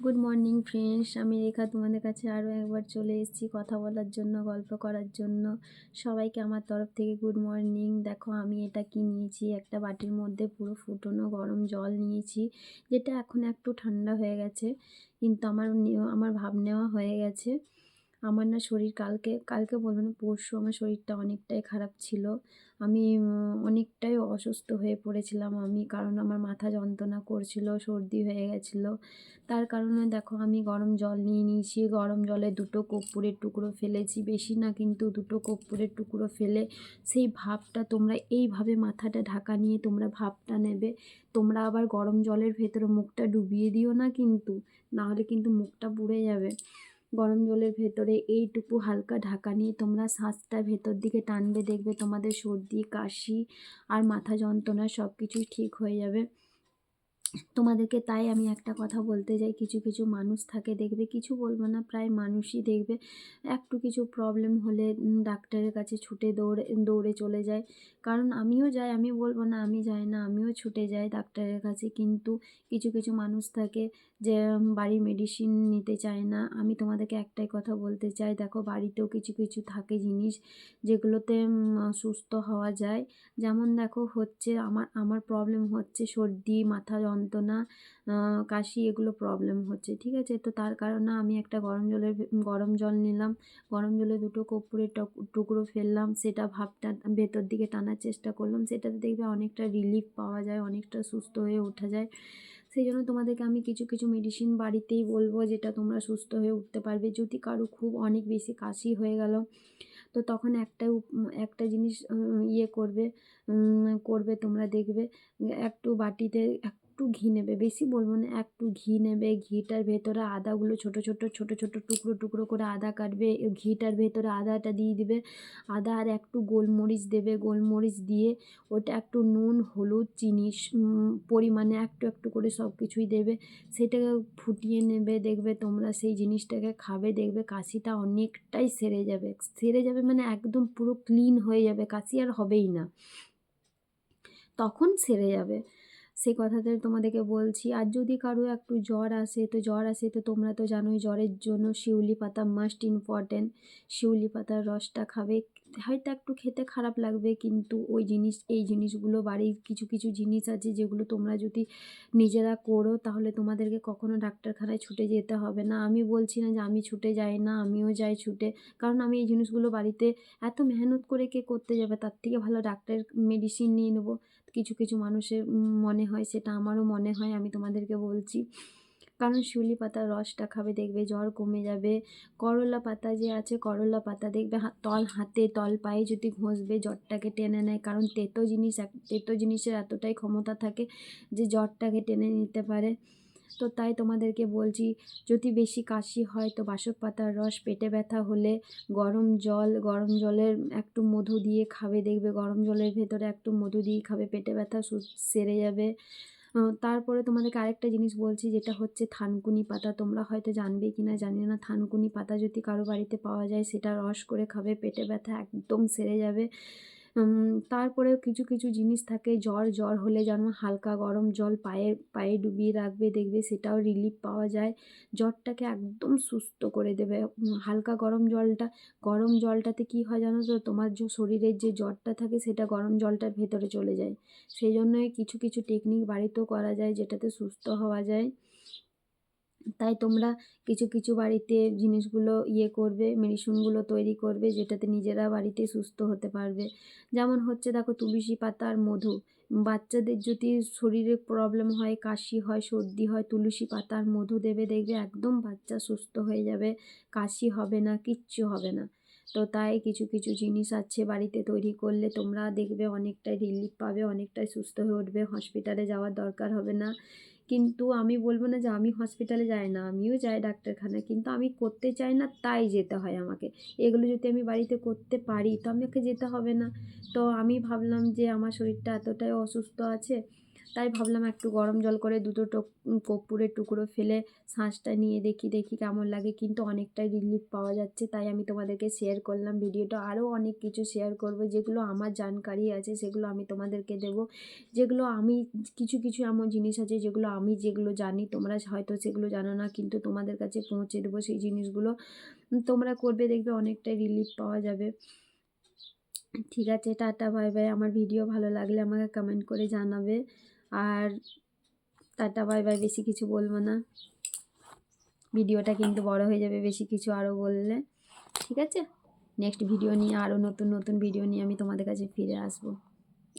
Good morning friends, আমি রেখা তোমাদের কাছে আরও একবার চলে এসেছি কথা বলার জন্য, গল্প করার জন্য। সবাইকে আমার তরফ থেকে গুড মর্নিং। দেখো আমি এটা কি নিয়েছি, একটা বাটির মধ্যে পুরো ফুটনো গরম জল নিয়েছি, যেটা এখন একটু ঠান্ডা হয়ে গেছে, কিন্তু আমার ভাব নেওয়া হয়ে গেছে। আমার না শরীর কালকে কালকে বলবো না, পরশু আমার শরীরটা অনেকটাই খারাপ ছিল। আমি অনেকটাই অসুস্থ হয়ে পড়েছিলাম আমি, কারণ আমার মাথা যন্ত্রণা করছিল, সর্দি হয়ে গেছিলো। তার কারণে দেখো আমি গরম জল নিয়ে নিয়েছি, গরম জলে 2টো কর্পূরের টুকরো ফেলেছি, বেশি না কিন্তু 2টো কর্পূরের টুকরো ফেলে সেই ভাপটা তোমরা এইভাবে মাথাটা ঢাকা নিয়ে তোমরা ভাপটা নেবে। তোমরা আবার গরম জলের ভেতরে মুখটা ডুবিয়ে দিও না কিন্তু, নাহলে কিন্তু মুখটা পুড়ে যাবে। গরম জলের ভেতরে এইটুকু হালকা ঢাকা নিয়ে তোমরা শ্বাসটা ভেতর দিকে টানবে, দেখবে তোমাদের সর্দি, কাশি আর মাথা যন্ত্রণা সব কিছুই ঠিক হয়ে যাবে। তোমাদেরকে তাই আমি একটা কথা বলতে চাই, কিছু কিছু মানুষ থাকে দেখবে, কিছু বলবো না, প্রায় মানুষই দেখবে একটু কিছু প্রবলেম হলে ডাক্তারের কাছে ছুটে দৌড়ে দৌড়ে চলে যায়। কারণ আমিও যাই, আমি বলবো না আমি যাই না, আমিও ছুটে যাই ডাক্তারের কাছে, কিন্তু কিছু কিছু মানুষ থাকে যে বাড়ির মেডিসিন নিতে চায় না। আমি তোমাদেরকে একটাই কথা বলতে চাই, দেখো বাড়িতেও কিছু কিছু থাকে জিনিস যেগুলোতে সুস্থ হওয়া যায়। যেমন দেখো হচ্ছে আমার আমার প্রবলেম হচ্ছে সর্দি, মাথা যন্ত্রণা, কাশি, এগুলো প্রবলেম হচ্ছে, ঠিক আছে? তো তার কারণে আমি একটা গরম জল নিলাম, গরম জলে 2টো কর্পূরের টুকরো ফেললাম, সেটা ভাপটা ভেতর দিকে টানার চেষ্টা করলাম, সেটাতে দেখবে অনেকটা রিলিফ পাওয়া যায়, অনেকটা সুস্থ হয়ে ওঠা যায়। সেই জন্য তোমাদেরকে আমি কিছু কিছু মেডিসিন বাড়িতেই বলবো, যেটা তোমরা সুস্থ হয়ে উঠতে পারবে। যদি কারো খুব অনেক বেশি কাশি হয়ে গেল, তো তখন একটা জিনিস করবে তোমরা দেখবে, একটু বাটিতে একটু ঘি নেবে, বেশি বলবো না, একটু ঘি নেবে, ঘিটার ভেতরে আদাগুলো ছোট ছোট ছোট ছোট টুকরো টুকরো করে আদা কাটবে, ঘিটার ভেতরে আদাটা দিয়ে দিবে, আদা আর একটু গোলমরিচ দেবে, গোলমরিচ দিয়ে ওটা একটু নুন, হলুদ, চিনি পরিমাণে একটু একটু করে সব কিছুই দেবে, সেটাকে ফুটিয়ে নেবে, দেখবে তোমরা সেই জিনিসটাকে খাবে, দেখবে কাশিটা অনেকটাই সেরে যাবে মানে একদম পুরো ক্লিন হয়ে যাবে, কাশি আর হবেই না, তখন সেরে যাবে। সেই কথাটা তোমাদেরকে বলছি। আর যদি কারো একটু জ্বর আসে তো তোমরা তো জানোই, জ্বরের জন্য শিউলি পাতা মাস্ট ইম্পর্ট্যান্ট। শিউলি পাতার রসটা খাবে, হয়তো একটু খেতে খারাপ লাগবে, কিন্তু এই জিনিসগুলো বাড়ির কিছু কিছু জিনিস আছে যেগুলো তোমরা যদি নিজেরা করো, তাহলে তোমাদেরকে কখনো ডাক্তারখানায় ছুটে যেতে হবে না। আমি বলছি না যে আমি ছুটে যাই না, আমিও যাই ছুটে, কারণ আমি এই জিনিসগুলো বাড়িতে এত মেহনত করে কে করতে যাবে, তার থেকে ভালো ডাক্তারের মেডিসিন নিয়ে নেবো। কিছু কিছু মানুষের মনে হয়, সেটা আমারও মনে হয়, আমি তোমাদেরকে বলছি। কারণ শিউলি পাতার রসটা খাবে, দেখবে জ্বর কমে যাবে। করলা পাতা যে আছে, করলা পাতা দেখবে হাতে তল পায়ে যদি ঘষবে, জ্বরটাকে টেনে নেয়, কারণ তেতো জিনিসের এতটাই ক্ষমতা থাকে যে জ্বরটাকে টেনে নিতে পারে। তো তাই তোমাদেরকে বলছি, যদি বেশি কাশি হয় তো বাসক পাতার রস, পেটে ব্যথা হলে গরম জলের একটু মধু দিয়ে খাবে, দেখবে গরম জলের ভেতরে একটু মধু দিয়ে খাবে, পেটে ব্যথা সেরে যাবে। তারপরে তোমাদেরকে আরেকটা জিনিস বলছি, যেটা হচ্ছে থানকুনি পাতা। তোমরা হয়তো জানবে কি না জানি না, থানকুনি পাতা যদি কারো বাড়িতে পাওয়া যায়, সেটা রস করে খাবে, পেটে ব্যথা একদম সেরে যাবে। তারপরেও কিছু কিছু জিনিস থাকে, জ্বর হলে যেন হালকা গরম জল পায়ে পায়ে ডুবিয়ে রাখবে, দেখবে সেটাও রিলিফ পাওয়া যায়, জ্বরটাকে একদম সুস্থ করে দেবে। হালকা গরম জলটাতে কি হয় জানো তো, তোমার যে শরীরের যে জ্বরটা থাকে সেটা গরম জলটার ভেতরে চলে যায়। সেই জন্যই কিছু কিছু টেকনিক বাড়িতেও করা যায়, যেটাতে সুস্থ হওয়া যায়। তাই তোমরা কিছু কিছু বাড়িতে জিনিসগুলো করবে, মেডিসিনগুলো তৈরি করবে, যেটাতে নিজেরা বাড়িতে সুস্থ হতে পারবে। যেমন হচ্ছে দেখো, তুলসী পাতার মধু, বাচ্চাদের যদি শরীরে প্রবলেম হয়, কাশি হয়, সর্দি হয়, তুলসী পাতার মধু দেবে, দেখবে একদম বাচ্চা সুস্থ হয়ে যাবে, কাশি হবে না, কিচ্ছু হবে না। তো তাই কিছু কিছু জিনিস আছে বাড়িতে তৈরি করলে তোমরা দেখবে অনেকটাই রিলিফ পাবে, অনেকটাই সুস্থ হয়ে উঠবে, হসপিটালে যাওয়ার দরকার হবে না। কিন্তু আমি বলবো না যে আমি হসপিটালে যাই না, আমিও যাই ডাক্তারখানায়, কিন্তু আমি করতে চাই না তাই যেতে হয় আমাকে। এগুলো যদি আমি বাড়িতে করতে পারি তো আমাকে যেতে হবে না। তো আমি ভাবলাম যে আমার শরীরটা এতটাই অসুস্থ আছে, তাই ভাবলাম একটু গরম জল করে দুটো কর্পূরের টুকরো ফেলে শ্বাসটা নিয়ে দেখি কেমন লাগে, কিন্তু অনেকটাই রিলিফ পাওয়া যাচ্ছে। তাই আমি তোমাদেরকে শেয়ার করলাম ভিডিওটা। আরও অনেক কিছু শেয়ার করব, যেগুলো আমার জানকারি আছে সেগুলো আমি তোমাদেরকে দেবো। যেগুলো আমি কিছু এমন জিনিস আছে যেগুলো জানি, তোমরা হয়তো সেগুলো জানো না, কিন্তু তোমাদের কাছে পৌঁছে দেবো সেই জিনিসগুলো। তোমরা করবে, দেখবে অনেকটাই রিলিফ পাওয়া যাবে। ঠিক আছে, টাটা বাই বাই। আমার ভিডিও ভালো লাগলে আমাকে কমেন্ট করে জানাবে। আর টাটা বাই বাই, বেশি কিছু বলবো না, ভিডিওটা কিন্তু বড় হয়ে যাবে বেশি কিছু আরও বললে। ঠিক আছে, নেক্সট ভিডিও নিয়ে, আরও নতুন ভিডিও নিয়ে আমি তোমাদের কাছে ফিরে আসবো।